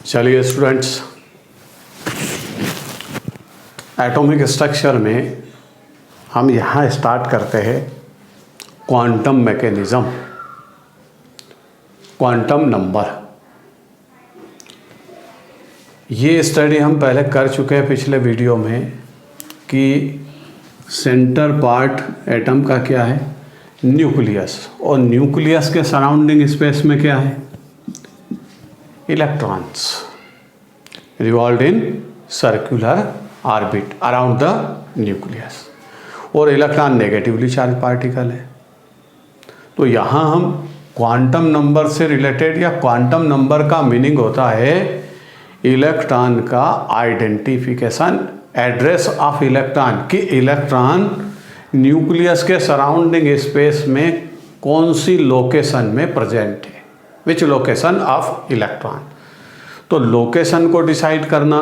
चलिए students, atomic structure में हम यहाँ स्टार्ट करते हैं क्वांटम मैकेनिज़्म, क्वांटम नंबर। ये स्टडी हम पहले कर चुके हैं पिछले वीडियो में कि सेंटर पार्ट एटम का क्या है, न्यूक्लियस, और न्यूक्लियस के सराउंडिंग स्पेस में क्या है, electrons revolve in circular orbit around the nucleus, और इलेक्ट्रॉन नेगेटिवली चार्ज पार्टिकल है। तो यहाँ हम क्वांटम नंबर से रिलेटेड, या क्वांटम नंबर का मीनिंग होता है इलेक्ट्रॉन का आइडेंटिफिकेशन, एड्रेस ऑफ इलेक्ट्रॉन, कि इलेक्ट्रॉन न्यूक्लियस के सराउंडिंग स्पेस में कौन सी लोकेशन में प्रेजेंट है, विच लोकेशन ऑफ इलेक्ट्रॉन। तो लोकेशन को डिसाइड करना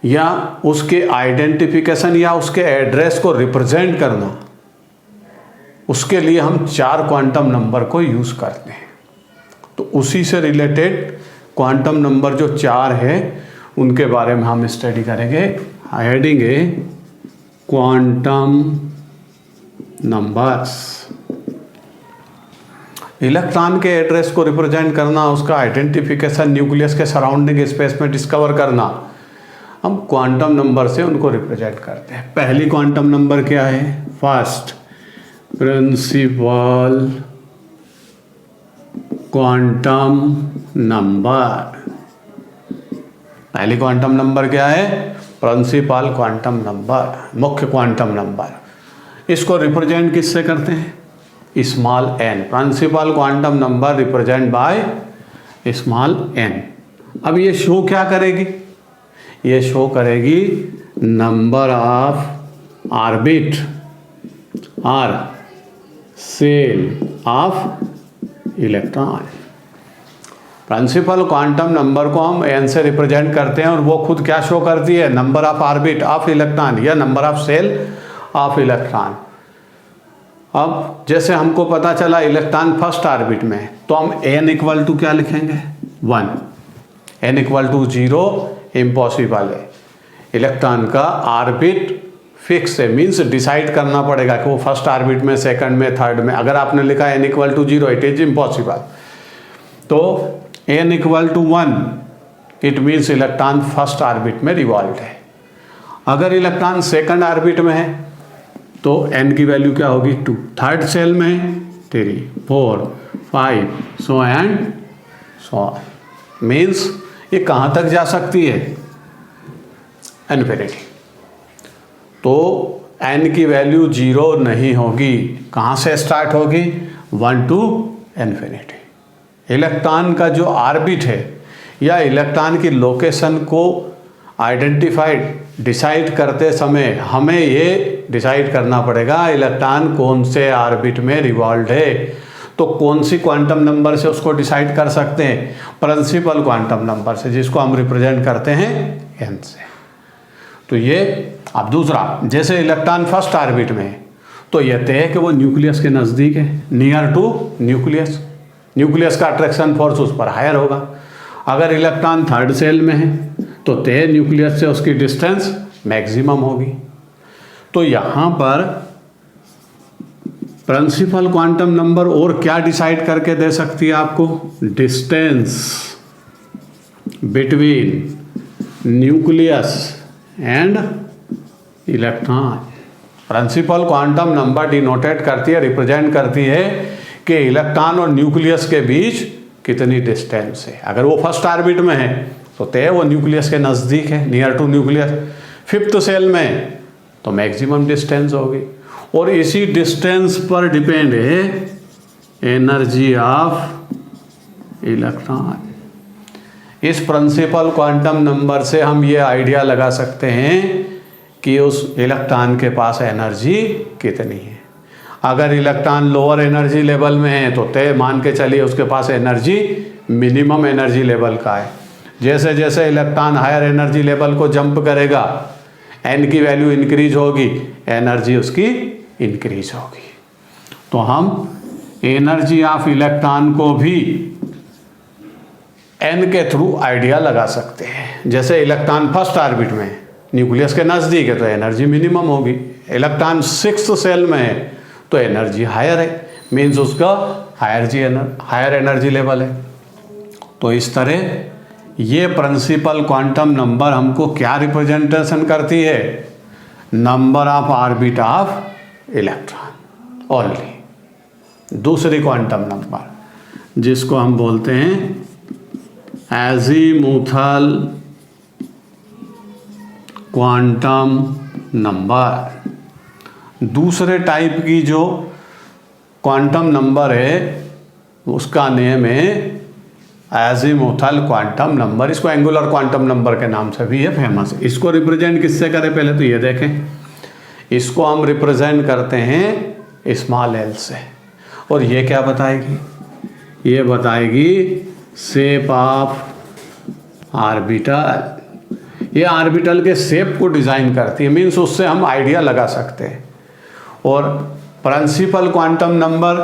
या उसके आइडेंटिफिकेशन या उसके एड्रेस को रिप्रेजेंट करना, उसके लिए हम 4 क्वांटम नंबर को यूज़ करते हैं। तो उसी से रिलेटेड क्वांटम नंबर जो 4 है उनके बारे में हम स्टडी करेंगे। हेडिंग है क्वांटम नंबर्स। इलेक्ट्रॉन के एड्रेस को रिप्रेजेंट करना, उसका आइडेंटिफिकेशन न्यूक्लियस के सराउंडिंग स्पेस में डिस्कवर करना, हम क्वांटम नंबर से उनको रिप्रेजेंट करते हैं। पहली क्वांटम नंबर क्या है, फर्स्ट प्रिंसिपल क्वांटम नंबर। पहली क्वांटम नंबर क्या है, प्रिंसिपल क्वांटम नंबर, मुख्य क्वांटम नंबर। इसको रिप्रेजेंट किससे करते हैं, small n. Principal quantum number represent by small n. अब ये शो क्या करेगी, ये शो करेगी नंबर ऑफ ऑर्बिट और shell of electron. Principal quantum number को हम एन से रिप्रेजेंट करते हैं और वो खुद क्या शो करती है, number of orbit of electron या number of shell of electron. अब जैसे हमको पता चला इलेक्ट्रॉन फर्स्ट ऑर्बिट में, तो हम n इक्वल टू क्या लिखेंगे, 1। n इक्वल टू 0 इम्पॉसिबल है। इलेक्ट्रॉन का ऑर्बिट फिक्स है, मीन्स डिसाइड करना पड़ेगा कि वो फर्स्ट ऑर्बिट में, सेकंड में, थर्ड में। अगर आपने लिखा n equal to 0, it is impossible. तो n equal to 1, it means electron first orbit में रिवॉल्व है। अगर इलेक्ट्रॉन सेकंड ऑर्बिट में है तो n की वैल्यू क्या होगी, 2। थर्ड सेल में 3, 4, 5 सो एंड सो। मीन्स ये कहाँ तक जा सकती है, इन्फिनिटी। तो n की वैल्यू 0 नहीं होगी, कहाँ से स्टार्ट होगी, 1 टू इन्फिनिटी। इलेक्ट्रॉन का जो ऑर्बिट है या इलेक्ट्रॉन की लोकेशन को आइडेंटिफाइड, डिसाइड करते समय हमें ये डिसाइड करना पड़ेगा इलेक्ट्रॉन कौन से ऑर्बिट में रिवॉल्व है। तो कौन सी क्वांटम नंबर से उसको डिसाइड कर सकते हैं, प्रिंसिपल क्वांटम नंबर से, जिसको हम रिप्रेजेंट करते हैं n से। तो ये अब दूसरा, जैसे इलेक्ट्रॉन फर्स्ट ऑर्बिट में है तो यह तय है कि वो न्यूक्लियस के नज़दीक है, नियर टू न्यूक्लियस। न्यूक्लियस का अट्रैक्शन फोर्स उस पर हायर होगा। अगर इलेक्ट्रॉन थर्ड सेल में है तो तय न्यूक्लियस से उसकी डिस्टेंस मैक्सिमम होगी। तो यहाँ पर प्रिंसिपल क्वांटम नंबर और क्या डिसाइड करके दे सकती है आपको, distance between nucleus and electron. Principal quantum number denote करती है, रिप्रेजेंट करती है कि इलेक्ट्रॉन और न्यूक्लियस के बीच कितनी डिस्टेंस है। अगर वो फर्स्ट ऑर्बिट में है तो तय वो न्यूक्लियस के नज़दीक है, near to nucleus. Fifth shell में तो मैक्सिमम डिस्टेंस होगी, और इसी डिस्टेंस पर डिपेंड है एनर्जी ऑफ इलेक्ट्रॉन। इस प्रिंसिपल क्वांटम नंबर से हम ये आइडिया लगा सकते हैं कि उस इलेक्ट्रॉन के पास एनर्जी कितनी है। अगर इलेक्ट्रॉन लोअर एनर्जी लेवल में है तो तय मान के चलिए उसके पास एनर्जी मिनिमम एनर्जी लेवल का है। जैसे जैसे इलेक्ट्रॉन हायर एनर्जी लेवल को जंप करेगा, n की वैल्यू इंक्रीज होगी, एनर्जी उसकी इंक्रीज होगी। तो हम एनर्जी ऑफ इलेक्ट्रॉन को भी एन के थ्रू आइडिया लगा सकते हैं। जैसे इलेक्ट्रॉन फर्स्ट ऑर्बिट में न्यूक्लियस के नज़दीक है तो एनर्जी मिनिमम होगी, इलेक्ट्रॉन सिक्स्थ सेल में है तो एनर्जी हायर है, मीन्स उसका हायर एनर्जी लेवल है। तो इस तरह ये प्रिंसिपल क्वांटम नंबर हमको क्या रिप्रेजेंटेशन करती है, number of orbit of electron only. दूसरी क्वांटम नंबर जिसको हम बोलते हैं एजीमुथल क्वांटम नंबर। दूसरे टाइप की जो क्वांटम नंबर है उसका नेम है एजीमुथल क्वांटम नंबर। इसको एंगुलर क्वांटम नंबर के नाम से भी है फेमस है। इसको रिप्रेजेंट किससे करें, पहले तो ये देखें, इसको हम रिप्रेजेंट करते हैं स्मॉल एल से। और ये क्या बताएगी, ये बताएगी शेप ऑफ ऑर्बिटल। ये ऑर्बिटल के शेप को डिज़ाइन करती है, मीन्स उससे हम आइडिया लगा सकते हैं। और प्रिंसिपल क्वांटम नंबर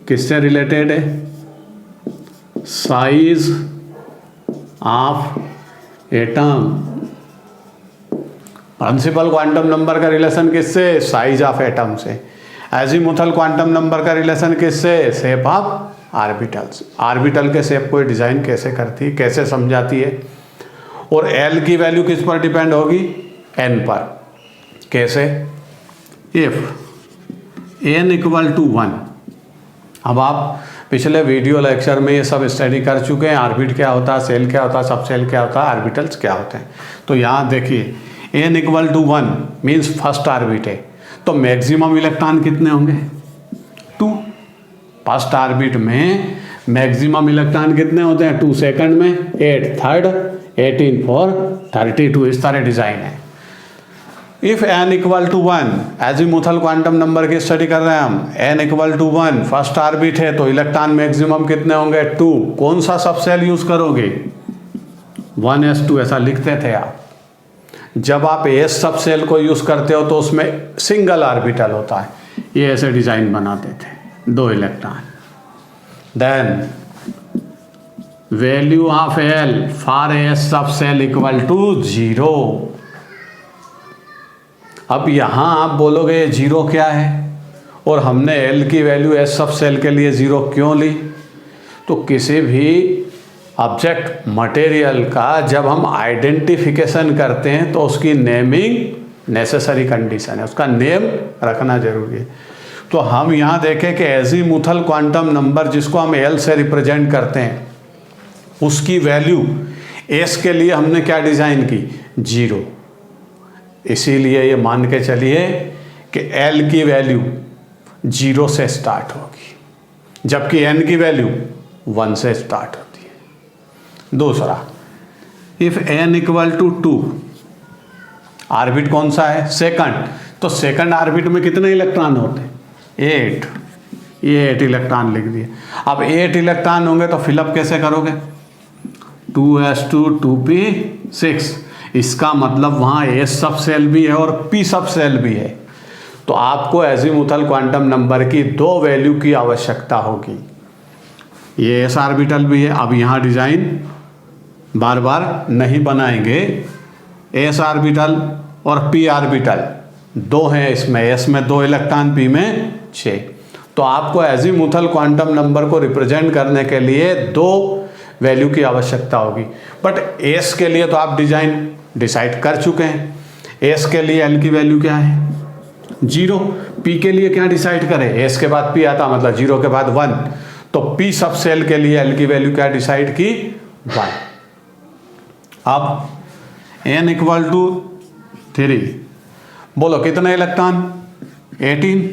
किससे रिलेटेड है, size of atom. Principal quantum number का रिलेशन किससे, साइज ऑफ एटम से। एजीमुथल क्वांटम नंबर का रिलेशन किससे, शेप ऑफ ऑर्बिटल्स। ऑर्बिटल के शेप को डिज़ाइन कैसे करती है, कैसे समझाती है। और एल की वैल्यू किस पर डिपेंड होगी, एन पर। कैसे, इफ एन इक्वल टू 1। अब आप पिछले वीडियो लेक्चर में ये सब स्टडी कर चुके हैं, ऑर्बिट क्या होता है, सेल क्या होता है, सब सेल क्या होता है, ऑर्बिटल्स क्या होते हैं। तो यहाँ देखिए n equal to 1 means first orbit है, तो मैक्सिमम इलेक्ट्रॉन कितने होंगे, 2। फर्स्ट ऑर्बिट में मैक्सिमम इलेक्ट्रॉन कितने होते हैं, 2 सेकंड में 8, थर्ड 18, 4 32। इस तरह डिज़ाइन है। If n equal to 1, azimuthal quantum number की स्टडी कर रहे हैं हम, n equal to 1 first orbit है तो इलेक्ट्रॉन मैक्सिमम कितने होंगे, 2। कौन सा सबसेल यूज करोगे, 1s2 ऐसा लिखते थे आप। जब आप एस सबसेल को यूज करते हो तो उसमें सिंगल ऑर्बिटल होता है, ये ऐसे डिजाइन बनाते थे, 2 electron. Then value of l for s subshell equal to 0। अब यहाँ आप बोलोगे ये 0 क्या है, और हमने L की वैल्यू एस सब सेल के लिए 0 क्यों ली। तो किसी भी ऑब्जेक्ट मटेरियल का जब हम आइडेंटिफिकेशन करते हैं तो उसकी नेमिंग नेसेसरी कंडीशन है, उसका नेम रखना जरूरी है। तो हम यहाँ देखें कि एजीमुथल क्वांटम नंबर जिसको हम L से रिप्रेजेंट करते हैं उसकी वैल्यू S के लिए हमने क्या डिज़ाइन की, 0। इसीलिए ये मान के चलिए कि L की वैल्यू 0 से स्टार्ट होगी, जबकि N की वैल्यू 1 से स्टार्ट होती है। दूसरा, if N equal to 2, orbit कौन सा है, सेकंड, तो सेकंड ऑर्बिट में कितने इलेक्ट्रॉन होते हैं, 8। ये 8 इलेक्ट्रॉन लिख दिए। अब 8 इलेक्ट्रॉन होंगे तो फिलअप कैसे करोगे, 2s2 2p6। इसका मतलब वहाँ एस सब सेल भी है और पी सब सेल भी है। तो आपको एजीमुथल क्वांटम नंबर की 2 वैल्यू की आवश्यकता होगी। ये एस ऑर्बिटल भी है। अब यहाँ डिज़ाइन बार बार नहीं बनाएंगे, एस ऑर्बिटल और पी ऑर्बिटल 2 हैं इसमें, एस में 2 इलेक्ट्रॉन, पी में 6। तो आपको एजीमुथल क्वांटम नंबर को रिप्रेजेंट करने के लिए 2 वैल्यू की आवश्यकता होगी। बट एस के लिए तो आप डिसाइड कर चुके हैं। एस के लिए एल की वैल्यू क्या है, 0। पी के लिए क्या डिसाइड करें, एस के बाद पी आता मतलब 0 के बाद 1, तो पी सब सेल के लिए एल की वैल्यू क्या डिसाइड की, 1। अब एन इक्वल टू 3, बोलो कितने इलेक्ट्रॉन, 18।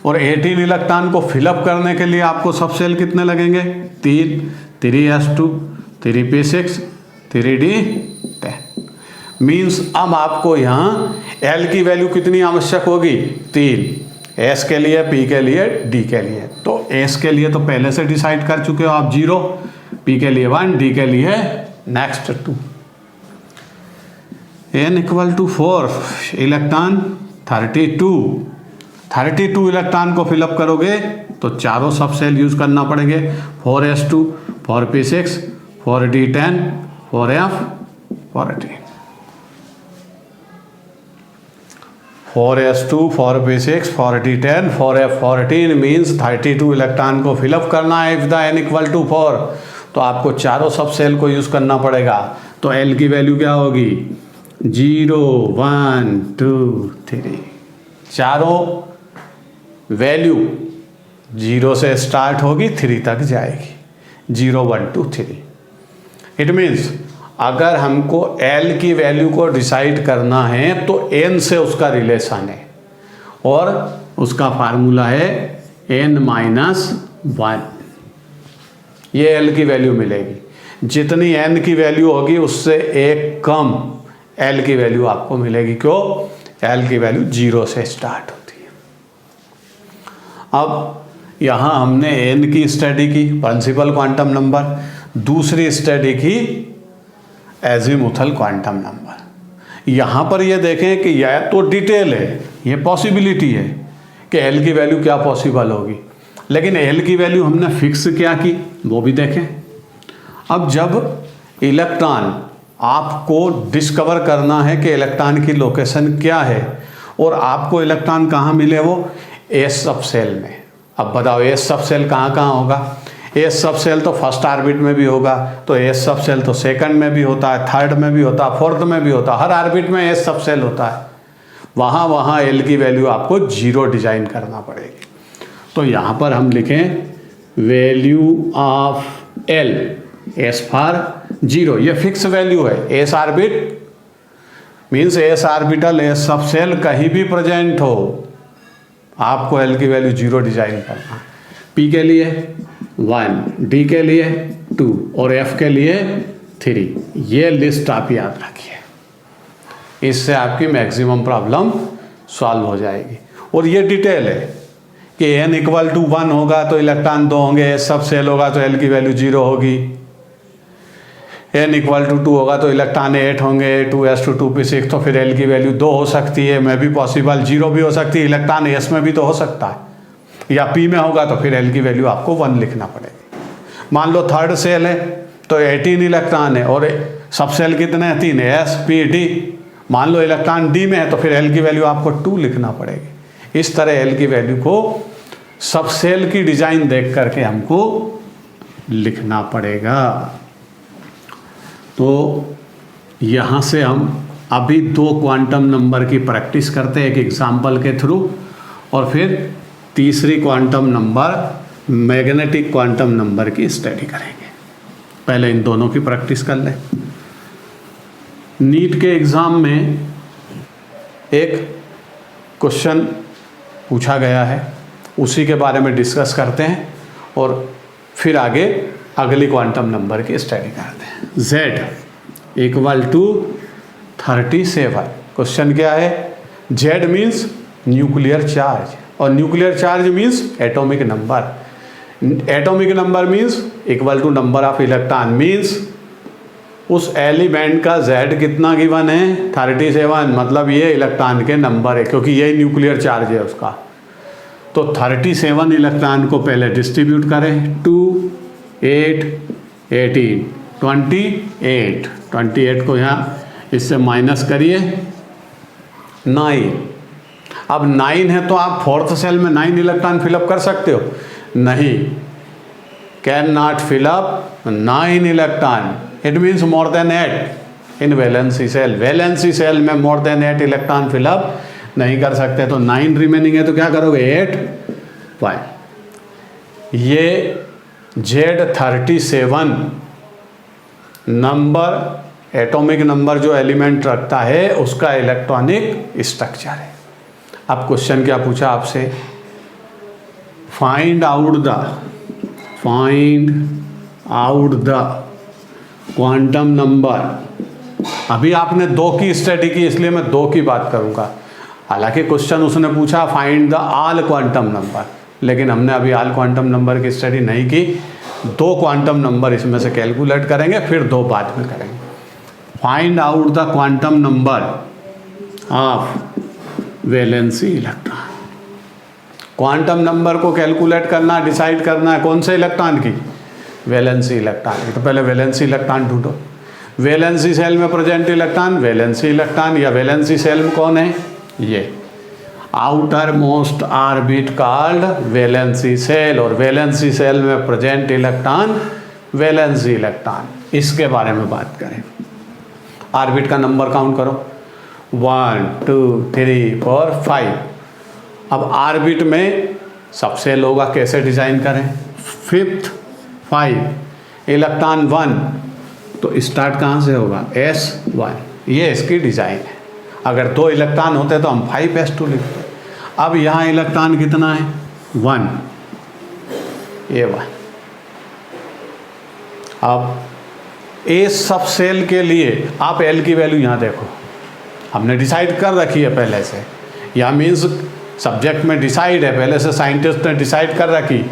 और 18 इलेक्ट्रॉन को फिलअप करने के लिए आपको सब सेल कितने लगेंगे, 3, 3s2 3p6 3d10। मीन्स अब आपको यहाँ L की वैल्यू कितनी आवश्यक होगी, 3, S के लिए, P के लिए, D के लिए। तो S के लिए तो पहले से डिसाइड कर चुके हो आप 0, P के लिए 1, D के लिए next 2। N equal to 4, electron 32 electron को फिलअप करोगे तो चारों सब सेल यूज करना पड़ेंगे, 4s2 4p6 for D10, for F, for T. For S2, for P6, for D10, for F14 means 32 electron को फिलअप करना है if the n equal to 4, तो आपको चारों सब सेल को यूज़ करना पड़ेगा। तो L की वैल्यू क्या होगी? 0 1 2 3, चारों वैल्यू 0 से स्टार्ट होगी 3 तक जाएगी, 0 1 2 3। इट मीन्स अगर हमको L की वैल्यू को डिसाइड करना है तो n से उसका रिलेशन है और उसका फार्मूला है n-1। ये L की वैल्यू मिलेगी, जितनी n की वैल्यू होगी उससे एक कम L की वैल्यू आपको मिलेगी। क्यों? L की वैल्यू 0 से स्टार्ट होती है। अब यहाँ हमने n की स्टडी की, प्रिंसिपल क्वांटम नंबर, दूसरी स्टडी की एजीमुथल क्वांटम नंबर। यहाँ पर ये देखें कि यह तो डिटेल है, ये पॉसिबिलिटी है कि L की वैल्यू क्या पॉसिबल होगी, लेकिन L की वैल्यू हमने फिक्स क्या की वो भी देखें। अब जब इलेक्ट्रॉन आपको डिस्कवर करना है कि इलेक्ट्रॉन की लोकेशन क्या है और आपको इलेक्ट्रॉन कहाँ मिले, वो एस सब सेल में। अब बताओ एस सब सेल कहाँ कहाँ होगा? एस सब सेल तो फर्स्ट ऑर्बिट में भी होगा, तो एस सब सेल तो सेकंड में भी होता है, थर्ड में भी होता है, फोर्थ में भी होता है, हर ऑर्बिट में एस सब सेल होता है। वहाँ एल की वैल्यू आपको 0 डिजाइन करना पड़ेगी। तो यहाँ पर हम लिखें value of L, S for 0, ये फिक्स वैल्यू है। S orbit means S orbital, S सब सेल कहीं भी प्रेजेंट हो, आपको एल की वैल्यू 0 डिजाइन करना। पी के लिए 1, डी के लिए 2 और एफ के लिए 3। ये लिस्ट आप याद रखिए, इससे आपकी मैक्सिमम प्रॉब्लम सॉल्व हो जाएगी। और ये डिटेल है कि n इक्वल टू 1 होगा तो इलेक्ट्रॉन 2 होंगे, सब सेल होगा तो l की वैल्यू 0 होगी। n इक्वल टू 2 होगा तो इलेक्ट्रॉन 8 होंगे, 2s2 2p6, तो फिर l की वैल्यू 2 हो सकती है, में भी पॉसिबल 0 भी हो सकती है, इलेक्ट्रॉन s में भी तो हो सकता है, या p में होगा तो फिर l की वैल्यू आपको 1 लिखना पड़ेगी। मान लो थर्ड सेल है तो 18 इलेक्ट्रॉन है और सब सेल कितने हैं? 3 है, s p d। मान लो इलेक्ट्रॉन d में है तो फिर l की वैल्यू आपको 2 लिखना पड़ेगी। इस तरह l की वैल्यू को सब सेल की डिजाइन देख करके हमको लिखना पड़ेगा। तो यहाँ से हम अभी 2 क्वांटम नंबर की प्रैक्टिस करते हैं एक एग्जाम्पल के थ्रू, और फिर तीसरी quantum number magnetic quantum number की स्टडी करेंगे। पहले इन दोनों की प्रैक्टिस कर लें। नीट के एग्ज़ाम में एक क्वेश्चन पूछा गया है, उसी के बारे में डिस्कस करते हैं और फिर आगे अगली क्वांटम नंबर की स्टडी करते हैं। Z equal to 37। क्वेश्चन क्या है? Z मीन्स न्यूक्लियर चार्ज और nuclear charge means atomic number. Atomic number means equal to number of electron, means उस एलिमेंट का Z कितना गिवन है? 37, मतलब ये इलेक्ट्रॉन के नंबर है क्योंकि ये न्यूक्लियर चार्ज है उसका। तो 37 इलेक्ट्रॉन को पहले डिस्ट्रीब्यूट करें, 2 8 18 28, 28 को यहाँ इससे माइनस करिए 9। अब 9 है तो आप फोर्थ सेल में 9 इलेक्ट्रॉन फिलअप कर सकते हो? नहीं, can not fill up 9 electron, it means more than 8 in valency shell. Valency shell में मोर देन 8 इलेक्ट्रॉन फिलअप नहीं कर सकते, तो 9 रिमेनिंग है तो क्या करोगे? 8 5। ये Z37 नंबर एटॉमिक नंबर जो एलिमेंट रखता है उसका इलेक्ट्रॉनिक स्ट्रक्चर है। अब क्वेश्चन क्या पूछा आपसे? Find out the quantum number. अभी आपने 2 की स्टडी की इसलिए मैं 2 की बात करूंगा। हालांकि क्वेश्चन उसने पूछा find the all quantum number, लेकिन हमने अभी ऑल क्वांटम नंबर की स्टडी नहीं की। 2 क्वांटम नंबर इसमें से कैलकुलेट करेंगे, फिर 2 बाद में करेंगे। Find out the quantum number of valency electron. Quantum number को कैलकुलेट करना, डिसाइड करना है कौन से इलेक्ट्रॉन की? Valency electron. तो पहले वैलेंसी इलेक्ट्रॉन ढूंढो। वैलेंसी सेल में प्रेजेंट इलेक्ट्रॉन वैलेंसी इलेक्ट्रॉन, या वैलेंसी सेल में कौन है, ये outermost orbit called valency shell, और वैलेंसी सेल में प्रेजेंट इलेक्ट्रॉन वैलेंसी इलेक्ट्रॉन। इसके बारे में बात करें, ऑर्बिट का नंबर काउंट करो, 1 2 3 4 5। अब ऑर्बिट में सब सेल होगा, कैसे डिजाइन करें, 5th 5 इलेक्ट्रॉन 1, तो स्टार्ट कहाँ से होगा, S1, ये इसकी डिजाइन है। अगर 2 इलेक्ट्रॉन होते तो हम 5s2 लिखते। अब यहाँ इलेक्ट्रॉन कितना है, 1, ये 1। अब ए सब सेल के लिए आप एल की वैल्यू यहाँ देखो, हमने डिसाइड कर रखी है पहले से, या मीन्स सब्जेक्ट में डिसाइड है पहले से, साइंटिस्ट ने डिसाइड कर रखी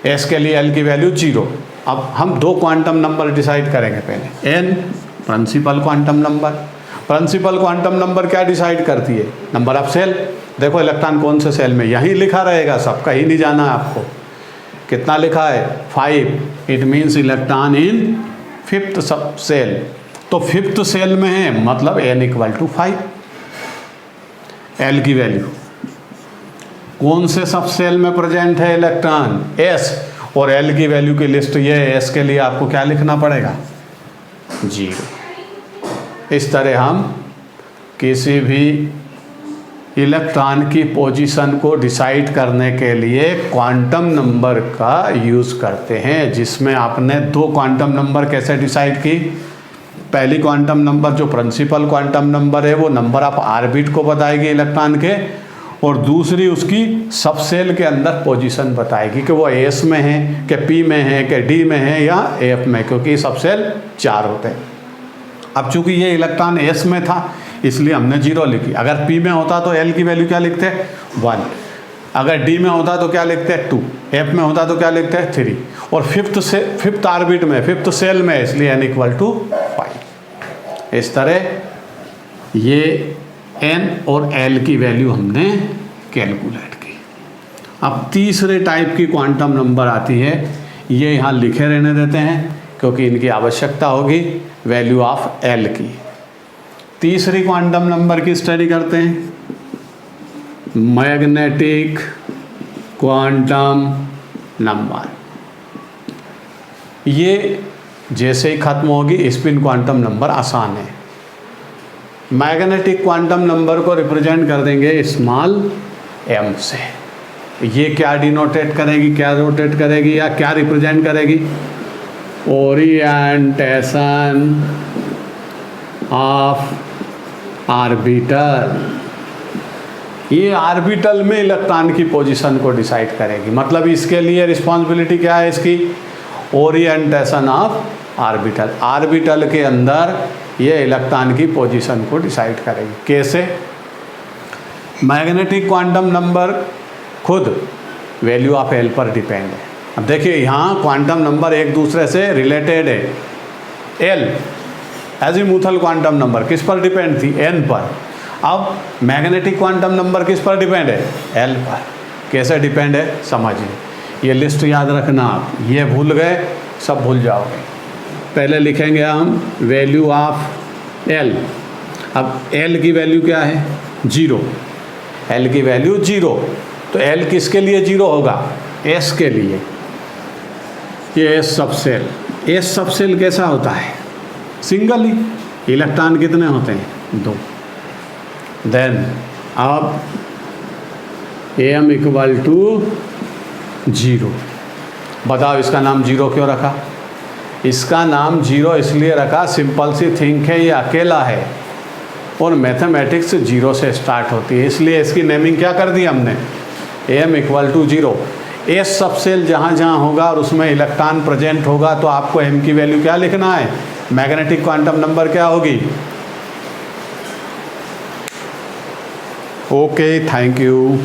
एस के लिए एल की वैल्यू 0। अब हम 2 क्वांटम नंबर डिसाइड करेंगे पहले, n principal quantum number. Principal quantum number क्या डिसाइड करती है, नंबर ऑफ सेल। देखो इलेक्ट्रॉन कौन से सेल में, यहीं लिखा रहेगा, सब कहीं नहीं जाना है आपको। कितना लिखा है, 5, it means electron in 5th सब सेल। तो 5th सेल में है, मतलब n = 5। एल की वैल्यू कौन से सब सेल में प्रेजेंट है इलेक्ट्रॉन, S, और एल की वैल्यू की लिस्ट ये है। एस के लिए आपको क्या लिखना पड़ेगा, 0। इस तरह हम किसी भी इलेक्ट्रॉन की पोजीशन को डिसाइड करने के लिए क्वांटम नंबर का यूज़ करते हैं, जिसमें आपने 2 क्वांटम नंबर कैसे डिसाइड की। पहली क्वांटम नंबर जो प्रिंसिपल क्वांटम नंबर है वो नंबर ऑफ ऑर्बिट को बताएगी इलेक्ट्रॉन के, और दूसरी उसकी सब सेल के अंदर पोजीशन बताएगी कि वो एस में है, कि पी में है, कि डी में है, या एफ में, क्योंकि सब सेल 4 होते हैं। अब चूंकि ये इलेक्ट्रॉन एस में था इसलिए हमने 0 लिखी। अगर पी में होता तो एल की वैल्यू क्या लिखते हैं, 1। अगर डी में होता तो क्या लिखते हैं, 2। एफ में होता तो क्या लिखते हैं, 3। और 5th ऑर्बिट में 5th सेल में, इसलिए n = 5। इस तरह ये n और l की वैल्यू हमने कैलकुलेट की। अब तीसरे टाइप की क्वांटम नंबर आती है, ये यहाँ लिखे रहने देते हैं क्योंकि इनकी आवश्यकता होगी, वैल्यू ऑफ l की। तीसरी क्वांटम नंबर की स्टडी करते हैं, मैग्नेटिक क्वांटम नंबर। ये जैसे ही खत्म होगी स्पिन क्वांटम नंबर आसान है। मैग्नेटिक क्वांटम नंबर को रिप्रेजेंट कर देंगे स्मॉल m से। ये क्या डिनोटेट करेगी, क्या रोटेट करेगी, या क्या रिप्रेजेंट करेगी, ओरिएंटेशन ऑफ ऑर्बिटल। ये ऑर्बिटल में इलेक्ट्रॉन की पोजीशन को डिसाइड करेगी। मतलब इसके लिए रिस्पॉन्सिबिलिटी क्या है इसकी, ओरिएंटेशन ऑफ ऑर्बिटल। ऑर्बिटल के अंदर ये इलेक्ट्रॉन की पोजीशन को डिसाइड करेगी। कैसे, मैग्नेटिक क्वांटम नंबर खुद वैल्यू ऑफ एल पर डिपेंड है। अब देखिए यहाँ क्वांटम नंबर एक दूसरे से रिलेटेड है। एल एजीमुथल क्वांटम नंबर किस पर डिपेंड थी, एन पर। अब मैग्नेटिक क्वांटम नंबर किस पर डिपेंड है, एल पर। कैसे डिपेंड है समझिए, ये लिस्ट याद रखना आप, ये भूल गए सब भूल जाओगे। पहले लिखेंगे हम वैल्यू ऑफ एल। अब एल की वैल्यू क्या है, 0। एल की वैल्यू 0, तो एल किसके लिए 0 होगा, एस के लिए। ये एस सब सेल, एस सब सेल कैसा होता है, सिंगल ही। इलेक्ट्रॉन कितने होते हैं, 2। देन अब m = 0। बताओ इसका नाम 0 क्यों रखा। इसका नाम 0 इसलिए रखा, सिंपल सी थिंक है, ये अकेला है और मैथमेटिक्स 0 से स्टार्ट होती है, इसलिए इसकी नेमिंग क्या कर दी हमने, m = 0। एस सब सेल जहाँ जहाँ होगा और उसमें इलेक्ट्रॉन प्रेजेंट होगा तो आपको m की वैल्यू क्या लिखना है, मैग्नेटिक क्वांटम नंबर क्या होगी। Okay, thank you.